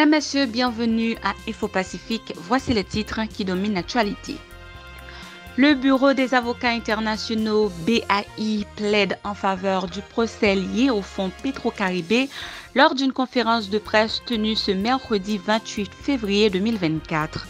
Mesdames, Messieurs, bienvenue à Info Pacifique. Voici les titres qui dominent l'actualité. Le Bureau des avocats internationaux BAI plaide en faveur du procès lié au fonds Petro-Caribé lors d'une conférence de presse tenue ce mercredi 28 février 2024.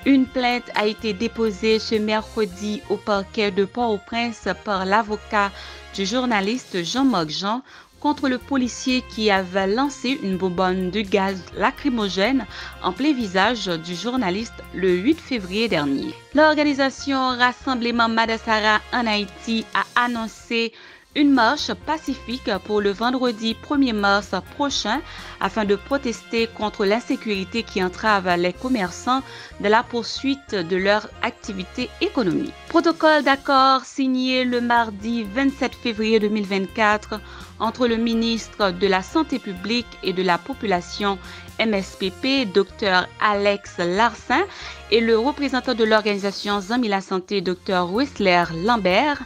Une plainte a été déposée ce mercredi au parquet de Port-au-Prince par l'avocat du journaliste Jean-Marc Jean contre le policier qui avait lancé une bonbonne de gaz lacrymogène en plein visage du journaliste le 8 février dernier. L'organisation Rassemblement Madassara en Haïti a annoncé une marche pacifique pour le vendredi 1er mars prochain afin de protester contre l'insécurité qui entrave les commerçants de la poursuite de leur activité économique. Protocole d'accord signé le mardi 27 février 2024 entre le ministre de la Santé publique et de la population MSPP, Dr Alex Larsin, et le représentant de l'organisation Zami la Santé, Dr Whistler Lambert.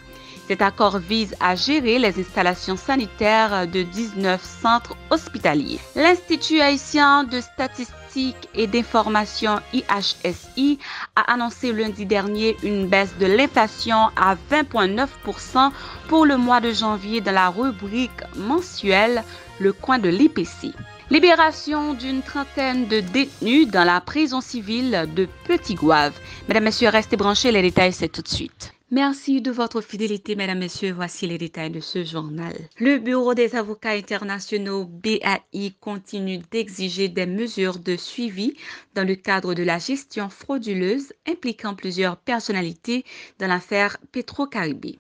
Cet accord vise à gérer les installations sanitaires de 19 centres hospitaliers. L'Institut haïtien de statistique et d'information IHSI a annoncé lundi dernier une baisse de l'inflation à 20,9% pour le mois de janvier dans la rubrique mensuelle Le coin de l'IPC. Libération d'une trentaine de détenus dans la prison civile de Petit-Gouave. Mesdames, Messieurs, restez branchés, les détails c'est tout de suite. Merci de votre fidélité, mesdames, messieurs. Voici les détails de ce journal. Le Bureau des avocats internationaux BAI continue d'exiger des mesures de suivi dans le cadre de la gestion frauduleuse impliquant plusieurs personnalités dans l'affaire Petro-Caribé.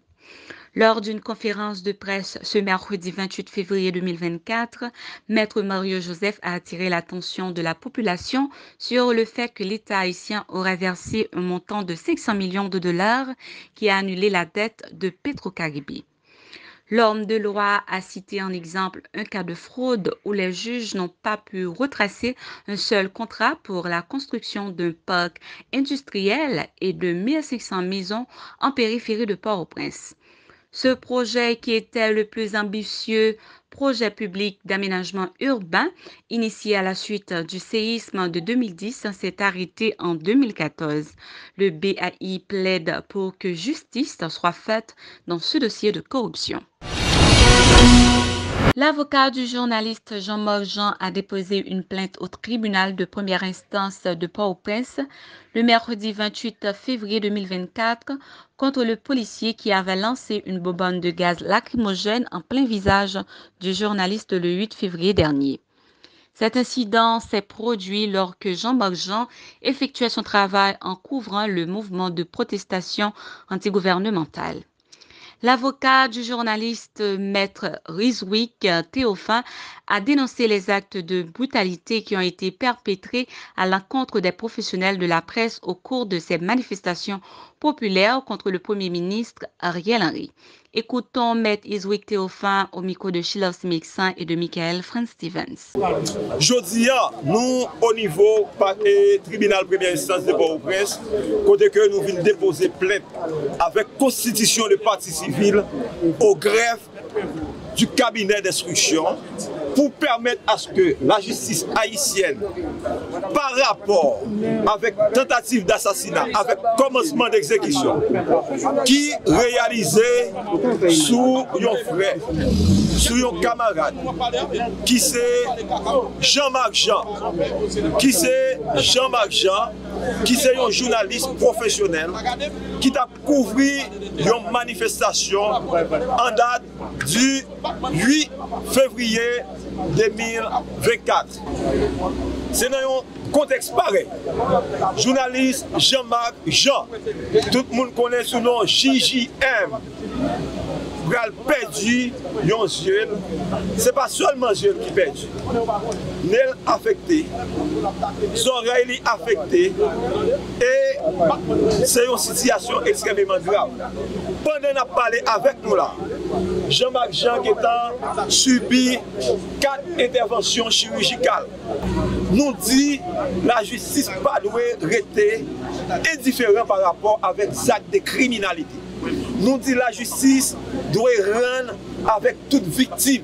Lors d'une conférence de presse ce mercredi 28 février 2024, Maître Mario Joseph a attiré l'attention de la population sur le fait que l'État haïtien aurait versé un montant de 500 millions de dollars qui a annulé la dette de Petro-Caribé. L'homme de loi a cité en exemple un cas de fraude où les juges n'ont pas pu retracer un seul contrat pour la construction d'un parc industriel et de 1500 maisons en périphérie de Port-au-Prince. Ce projet, qui était le plus ambitieux projet public d'aménagement urbain, initié à la suite du séisme de 2010, s'est arrêté en 2014. Le BAI plaide pour que justice soit faite dans ce dossier de corruption. L'avocat du journaliste Jean-Marc Jean a déposé une plainte au tribunal de première instance de Port-au-Prince le mercredi 28 février 2024 contre le policier qui avait lancé une bonbonne de gaz lacrymogène en plein visage du journaliste le 8 février dernier. Cet incident s'est produit lors que Jean-Marc Jean effectuait son travail en couvrant le mouvement de protestation antigouvernementale. L'avocat du journaliste Maître Rizouik Théophin a dénoncé les actes de brutalité qui ont été perpétrés à l'encontre des professionnels de la presse au cours de ces manifestations populaires contre le Premier ministre Ariel Henry. Écoutons Maître Rizouik Théophin au micro de Sheila Simixan et de Michael Franz Stevens. Jodi, nous, au niveau du tribunal première instance de Port-au-Prince, côté que nous venons déposer plainte avec constitution de partie civile au greffe du cabinet d'instruction pour permettre à ce que la justice haïtienne, par rapport avec tentative d'assassinat, avec commencement d'exécution, qui réalisé sous un frère, sous un camarade, qui c'est Jean-Marc Jean, qui c'est Jean-Marc Jean, qui c'est un journaliste professionnel, qui a couvert une manifestation en date du 8 février 2024. C'est dans un contexte pareil. Journaliste Jean-Marc Jean, tout le monde connaît son nom JJM, a perdu yon yeux. Ce n'est pas seulement yeux qui perdu. Nel affecté, son oreille affecté, et c'est une situation extrêmement grave. Pendant qu'on a parlé avec nous là, Jean-Marc Jean qui a subi 4 interventions chirurgicales. Nous dit la justice pas doit rester indifférente par rapport avec des actes de criminalité. Nous dit la justice doit rendre avec toute victime.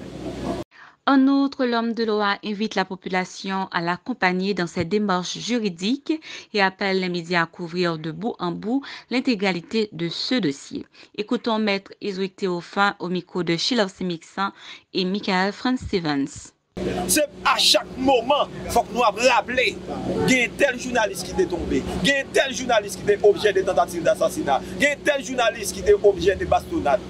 En outre, l'homme de loi invite la population à l'accompagner dans ses démarches juridiques et appelle les médias à couvrir de bout en bout l'intégralité de ce dossier. Écoutons Maître Izoïk Théophin au micro de Sheila Simixan et Michael Franz Stevens. C'est à chaque moment, il faut que nous rappeler qu'il y a un tel journaliste qui est tombé, qu'il y a un tel journaliste qui est objet de tentative d'assassinat, qu'il y a un tel journaliste qui est objet de bastonnade.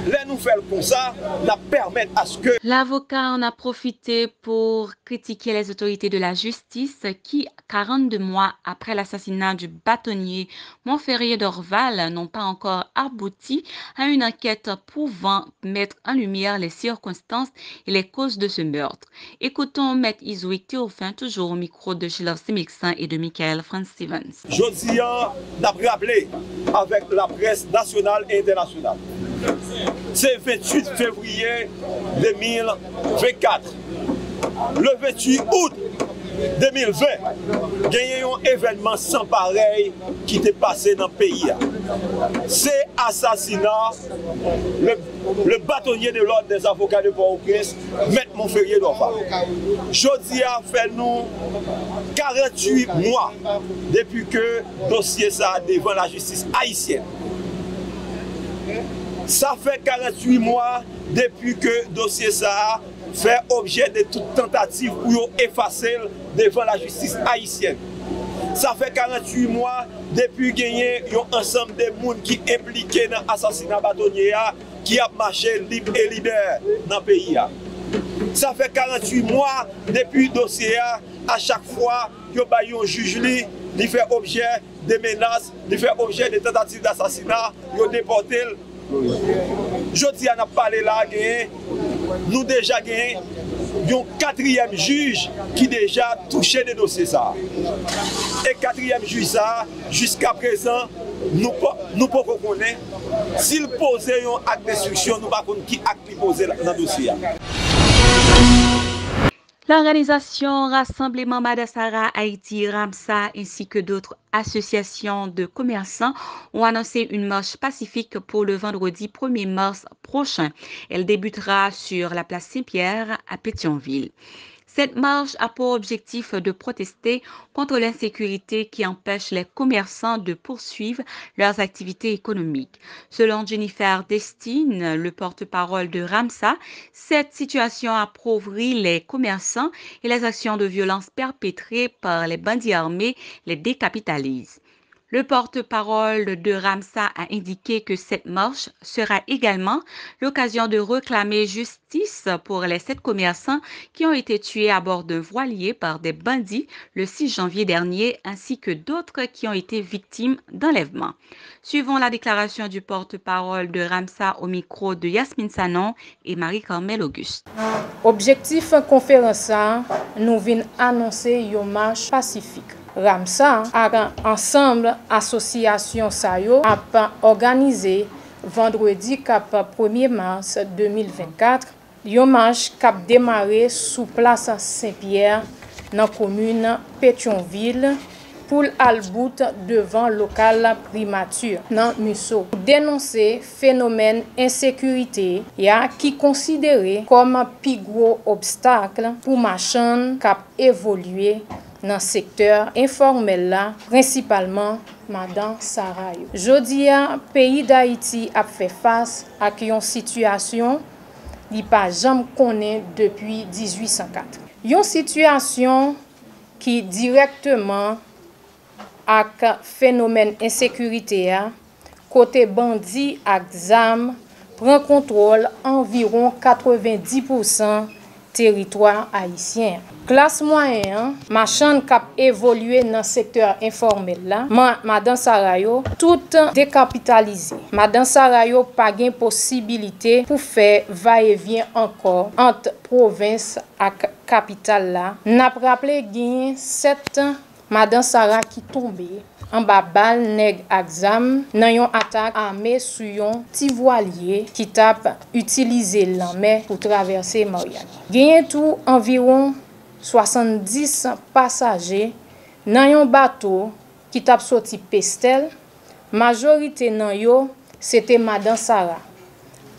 Les nouvelles comme ça, nous permettent à ce que... L'avocat en a profité pour critiquer les autorités de la justice qui, 42 mois après l'assassinat du bâtonnier Montferrier d'Orval, n'ont pas encore abouti à une enquête pouvant mettre en lumière les circonstances et les causes de ce meurtre. Écoutons Maître Izoïk Théophin, toujours au micro de Sheila Simixan et de Michael Franz Stevens. Jodi an, n'a rappelé avec la presse nationale et internationale. C'est le 28 février 2024. Le 28 août 2020, il y a un événement sans pareil qui était passé dans le pays. C'est l'assassinat, le bâtonnier de l'ordre des avocats de Port-au-Prince, M. Montferrier d'Orval. Jodi a fait nous 48 mois depuis que le dossier ça devant la justice haïtienne. Ça fait 48 mois depuis que le dossier ça fait objet de toute tentative pour effacer devant la justice haïtienne. Ça fait 48 mois depuis qu'il y a un ensemble de gens qui sont impliqués dans l'assassinat bâtonnier qui a marché libre et libère dans le pays. Ça fait 48 mois depuis le dossier à chaque fois que un juge il fait objet de menaces, il fait objet de tentatives d'assassinat, il déporté. Jodi a parlé là, nous déjà gagné un quatrième juge qui déjà touché des dossiers ça. Et quatrième juge ça, jusqu'à présent, nous ne pouvons pas connaître. S'il posait un acte d'instruction, nous ne pouvons pas qui acte il posait dans le dossier. L'organisation Rassemblement Madassara Haïti Ramsa ainsi que d'autres associations de commerçants ont annoncé une marche pacifique pour le vendredi 1er mars prochain. Elle débutera sur la place Saint-Pierre à Pétionville. Cette marche a pour objectif de protester contre l'insécurité qui empêche les commerçants de poursuivre leurs activités économiques. Selon Jennifer Destine, le porte-parole de Ramsa, cette situation appauvrit les commerçants et les actions de violence perpétrées par les bandits armés les décapitalisent. Le porte-parole de Ramsa a indiqué que cette marche sera également l'occasion de réclamer justice pour les 7 commerçants qui ont été tués à bord d'un voilier par des bandits le 6 janvier dernier, ainsi que d'autres qui ont été victimes d'enlèvement. Suivons la déclaration du porte-parole de Ramsa au micro de Yasmine Sanon et Marie-Carmel Auguste. Objectif conférence, nous venons annoncer une marche pacifique. Ramsa a ensemble association Sayo a organisé vendredi 1er mars 2024 une marche qui a démarré sous place Saint-Pierre dans la commune Pétionville pour Albout devant local primature dans Musso. Dénoncer phénomène insécurité qui considéré comme plus gros obstacle pour marchand qui a évolué dans le secteur informel là, principalement Madame Sarayo. Jodi a pays d'Haïti a fait face à une situation qui pas jamais connaît depuis 1804. Une situation qui directement avec phénomène insécurité côté bandit ak zam prend contrôle environ 90% territoire haïtien. Classe moyenne, marchand qui a évolué dans le secteur informel là, Madame Sarayo, tout décapitalisé. Madame Sarayo pas gain possibilité pour faire va-et-vient encore entre province et capitale là. N'a rappelé gain 7 Madame Sara qui tombé en bas balle nèg exam nan yon attaque armée sur yon petit voilier qui tape utiliser l'armée pour traverser Mariana. Gagné tout environ 70 passagers nan yon bateau qui tape sorti Pestel. Majorité nan yo c'était Madame Sara.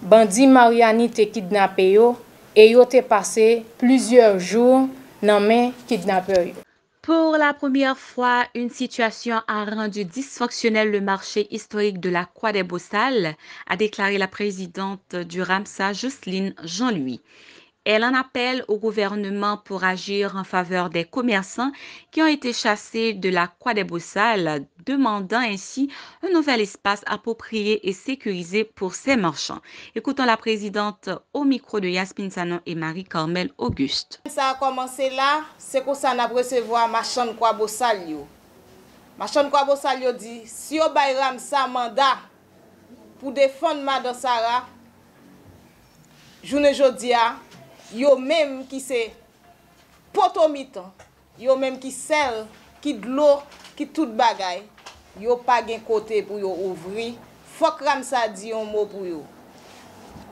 Bandi Mariani te kidnappé yo et yo te passé plusieurs jours dans main kidnappeur yo. Pour la première fois, une situation a rendu dysfonctionnel le marché historique de la Croix des Beaux-Salles, a déclaré la présidente du RAMSA, Jocelyne Jean-Louis. Elle en appelle au gouvernement pour agir en faveur des commerçants qui ont été chassés de la Croix des Beaux-Salles, demandant ainsi un nouvel espace approprié et sécurisé pour ces marchands. Écoutons la présidente au micro de Yasmine Sanon et Marie-Carmel Auguste. Ça a commencé là, c'est que ça n'a recevoir marchand de Croix Beaux-Salles. Marchand de Croix Beaux-Salles dit si on bay RAMSA mandat pour défendre Madame Sarah, journée jodia yo même qui c'est potomitan, yo même qui sel, qui de l'eau, qui tout bagay, yo pas gen côté pour yo ouvrir. Faut que RAMSA dit un mot pour yo.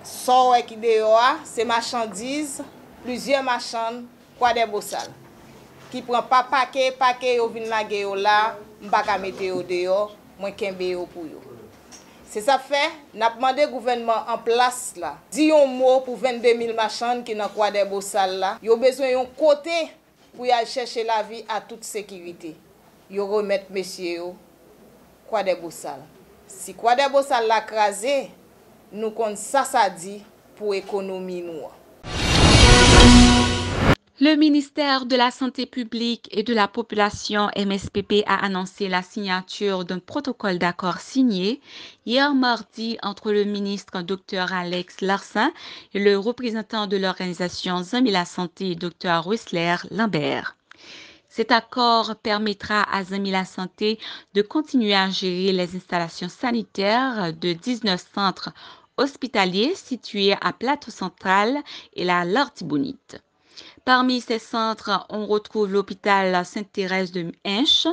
So qui dehors, c'est marchandises, plusieurs marchands Croix des Beaux-Salles qui prend pas paquet yo vinn la yo là, m'pa ka mette yo dehors, moi kembe yo pour yo. C'est ça fait, n'a demandé gouvernement en place là. Dit un mot pour 22 000 marchands qui dans Croix des Beaux-Salles là. Yo besoin d'un côté pour y aller chercher la vie à toute sécurité. Yo remettre messieurs yo Croix des Beaux-Salles. Si Croix des Beaux-Salles l'a crasé, nous compte ça dit pour économie nous. Le ministère de la Santé publique et de la Population MSPP a annoncé la signature d'un protocole d'accord signé hier mardi entre le ministre Dr Alex Larsen et le représentant de l'organisation Zami la Santé Dr Whistler Lambert. Cet accord permettra à Zami la Santé de continuer à gérer les installations sanitaires de 19 centres hospitaliers situés à Plateau Central et la Lortibonite. Parmi ces centres, on retrouve l'hôpital Sainte-Thérèse de Hinche,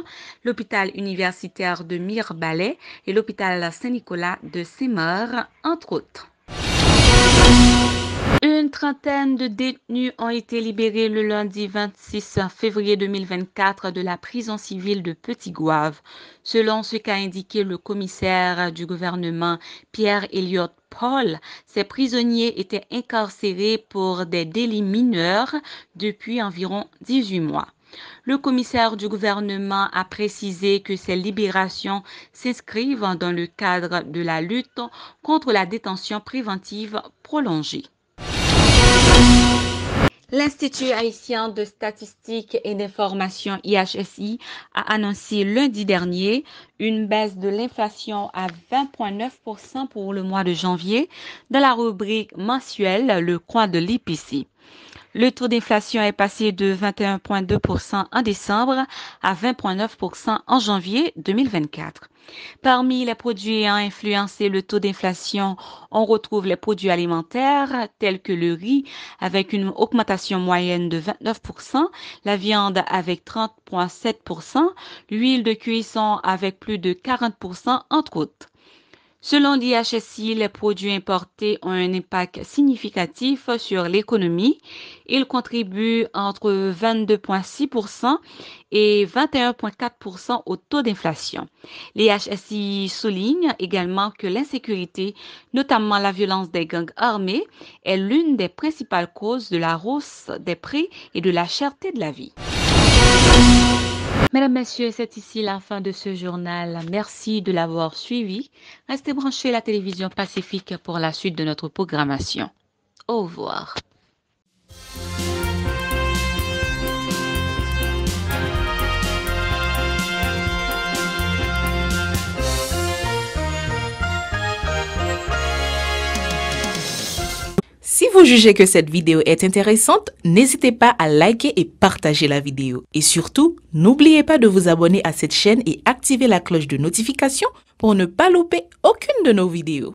l'hôpital universitaire de Mirebalais et l'hôpital Saint-Nicolas de Saint-Maur, entre autres. Une trentaine de détenus ont été libérés le lundi 26 février 2024 de la prison civile de Petit-Goâve. Selon ce qu'a indiqué le commissaire du gouvernement Pierre-Elliott Paul, ces prisonniers étaient incarcérés pour des délits mineurs depuis environ 18 mois. Le commissaire du gouvernement a précisé que ces libérations s'inscrivent dans le cadre de la lutte contre la détention préventive prolongée. L'Institut haïtien de statistique et d'information IHSI a annoncé lundi dernier une baisse de l'inflation à 20,9% pour le mois de janvier dans la rubrique mensuelle Le Coin de l'IPC. Le taux d'inflation est passé de 21,2% en décembre à 20,9% en janvier 2024. Parmi les produits ayant influencé le taux d'inflation, on retrouve les produits alimentaires tels que le riz avec une augmentation moyenne de 29%, la viande avec 30,7%, l'huile de cuisson avec plus de 40%, entre autres. Selon l'IHSI, les produits importés ont un impact significatif sur l'économie. Ils contribuent entre 22,6% et 21,4% au taux d'inflation. L'IHSI souligne également que l'insécurité, notamment la violence des gangs armés, est l'une des principales causes de la hausse des prix et de la cherté de la vie. Mesdames, Messieurs, c'est ici la fin de ce journal. Merci de l'avoir suivi. Restez branchés à la télévision Pacifique pour la suite de notre programmation. Au revoir. Si vous jugez que cette vidéo est intéressante, n'hésitez pas à liker et partager la vidéo. Et surtout, n'oubliez pas de vous abonner à cette chaîne et activer la cloche de notification pour ne pas louper aucune de nos vidéos.